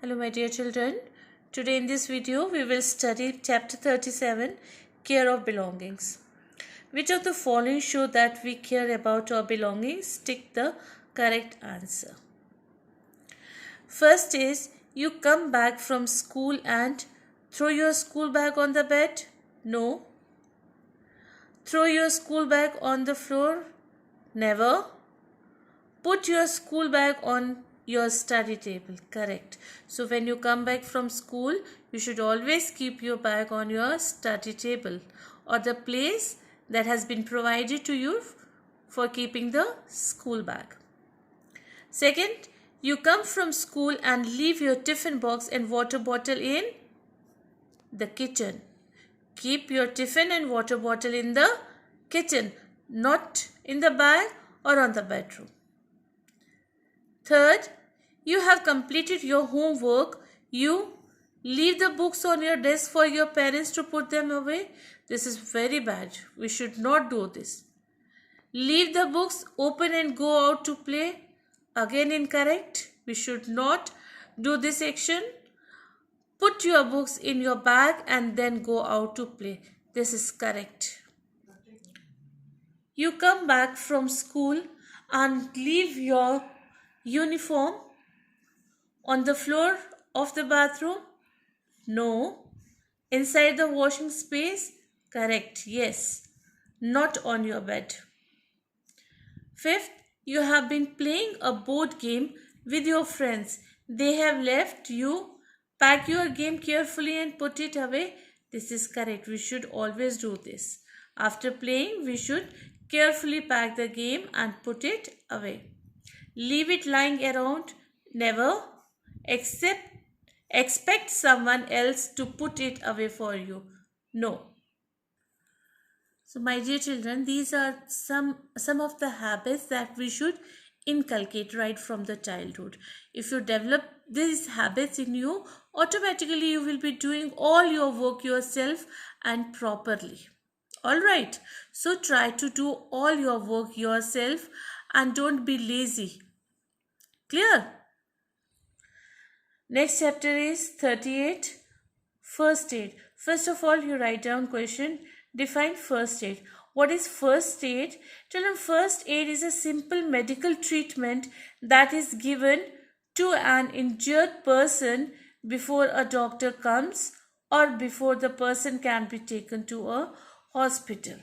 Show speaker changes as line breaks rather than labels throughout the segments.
Hello my dear children. Today in this video we will study chapter 37, Care of Belongings. Which of the following show that we care about our belongings? Tick the correct answer. First is, you come back from school and throw your school bag on the bed? No. Throw your school bag on the floor? Never. Put your school bag on your study table. Correct. So when you come back from school, you should always keep your bag on your study table or the place that has been provided to you for keeping the school bag. Second, you come from school and leave your tiffin box and water bottle in the kitchen. Keep your tiffin and water bottle in the kitchen, not in the bag or on the bedroom. Third, you have completed your homework. You leave the books on your desk for your parents to put them away. This is very bad. We should not do this. Leave the books open and go out to play. Again incorrect. We should not do this action. Put your books in your bag and then go out to play. This is correct. You come back from school and leave your uniform on the floor of the bathroom? No. Inside the washing space? Correct. Yes. Not on your bed. Fifth, you have been playing a board game with your friends. They have left you. Pack your game carefully and put it away. This is correct. We should always do this. After playing, we should carefully pack the game and put it away. Leave it lying around? Never. Expect someone else to put it away for you? No. So my dear children, these are some of the habits that we should inculcate right from the childhood. If you develop these habits in you, automatically you will be doing all your work yourself and properly. Alright, so try to do all your work yourself and don't be lazy. Clear? Next chapter is 38, First Aid. First of all, you write down question. Define first aid. What is first aid? Children, first aid is a simple medical treatment that is given to an injured person before a doctor comes or before the person can be taken to a hospital.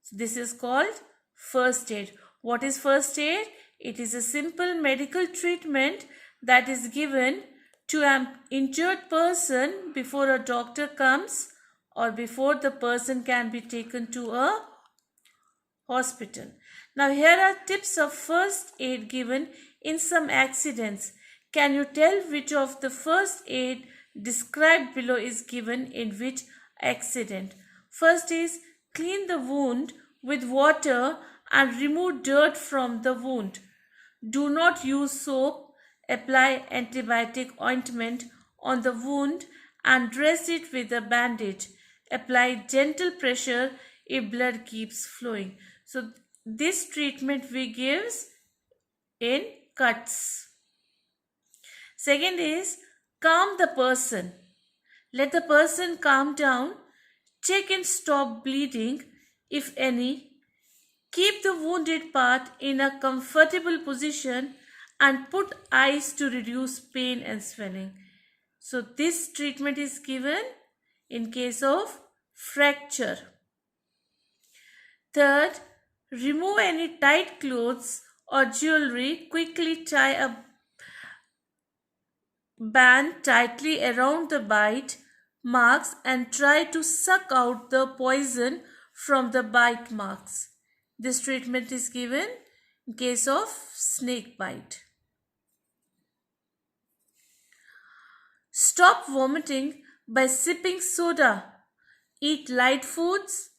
So this is called first aid. What is first aid? It is a simple medical treatment that is given to an injured person before a doctor comes or before the person can be taken to a hospital. Now here are tips of first aid given in some accidents. Can you tell which of the first aid described below is given in which accident? First is, clean the wound with water and remove dirt from the wound. Do not use soap. Apply antibiotic ointment on the wound and dress it with a bandage. Apply gentle pressure if blood keeps flowing. So this treatment we give in cuts. Second is, calm the person. Let the person calm down. Check and stop bleeding, if any. Keep the wounded part in a comfortable position and put ice to reduce pain and swelling. So this treatment is given in case of fracture. Third, remove any tight clothes or jewelry. Quickly tie a band tightly around the bite marks and try to suck out the poison from the bite marks. This treatment is given in case of snake bite. Stop vomiting by sipping soda. Eat light foods.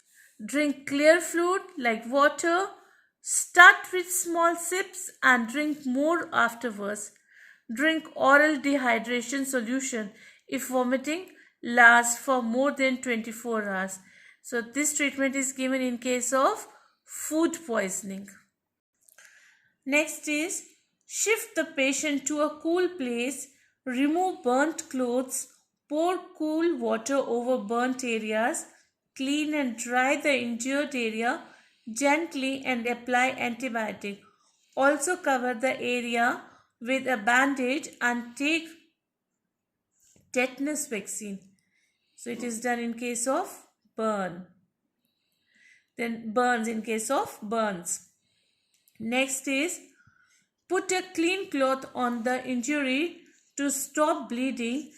Drink clear fluid like water. Start with small sips and drink more afterwards. Drink oral dehydration solution if vomiting lasts for more than 24 hours. So this treatment is given in case of food poisoning. Next is, shift the patient to a cool place Remove burnt clothes, pour cool water over burnt areas, clean and dry the injured area gently and apply antibiotic. Also cover the area with a bandage and take tetanus vaccine. So it is done in case of burn. Then burns in case of burns. Next is put a clean cloth on the injury to stop bleeding.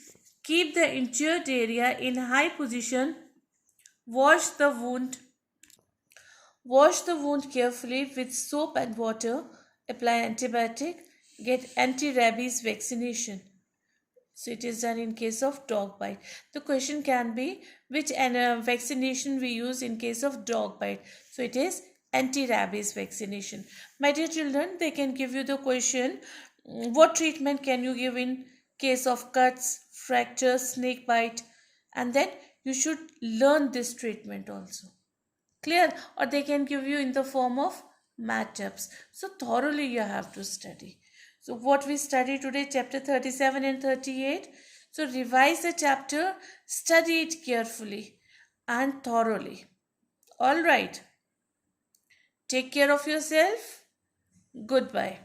Keep the injured area in high position. Wash the wound. Wash the wound carefully with soap and water. Apply antibiotic. Get anti-rabies vaccination. So it is done in case of dog bite. The question can be which vaccination we use in case of dog bite. So it is anti-rabies vaccination. My dear children, they can give you the question, what treatment can you give in case of cuts, fractures, snake bite, and then you should learn this treatment also. Clear? Or they can give you in the form of matchups. So thoroughly you have to study. So what we study today, chapter 37 and 38. So revise the chapter, study it carefully and thoroughly. All right. Take care of yourself. Goodbye.